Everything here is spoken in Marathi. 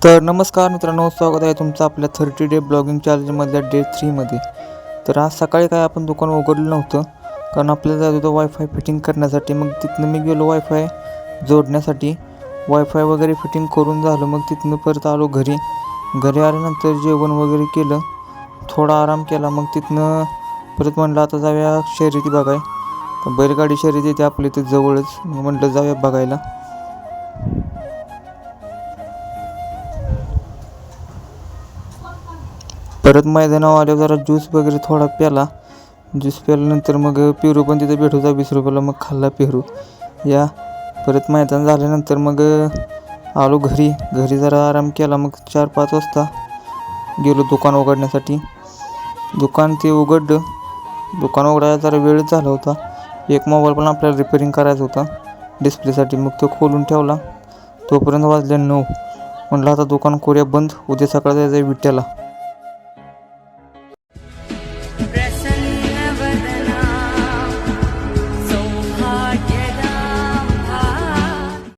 तर नमस्कार मित्रांनो, स्वागत आहे तुमचं आपल्या 30 डे ब्लॉगिंग चॅलेंजमधल्या डे 3मध्ये. तर आज सकाळी काय आपण दुकान उघडलं नव्हतं, कारण आपल्याला जायचं होतं वायफाय फिटिंग करण्यासाठी. मग तिथनं मी गेलो वायफाय जोडण्यासाठी. वायफाय वगैरे फिटिंग करून झालं, मग तिथनं परत आलो घरी. घरी आल्यानंतर जेवण वगैरे केलं, थोडा आराम केला. मग तिथनं परत म्हटलं आता जाऊया शर्यती बघाय. तर बैलगाडी शर्यती येते आपल्या इथे जवळच, मग म्हटलं जाऊया बघायला. परत मैदानावर आल्यावर जरा ज्यूस वगैरे थोडा प्याला. ज्यूस प्याल्यानंतर मग पेरू पण तिथे भेट होता 20 रुपयाला, मग खाल्ला पेरू. परत मैदान झाल्यानंतर मग आलो घरी. घरी जरा आराम केला. मग 4-5 वाजता गेलो दुकान उघडण्यासाठी. दुकान ते उघडलं. दुकान उघडायला जरा वेळच झाला होता. एक मोबाईल पण आपल्याला रिपेअरिंग करायचा होता डिस्प्लेसाठी, मग तो खोलून ठेवला. तोपर्यंत वाजले 9. म्हटलं आता दुकान करूया बंद, उद्या सकाळी जायचं आहे विट्याला.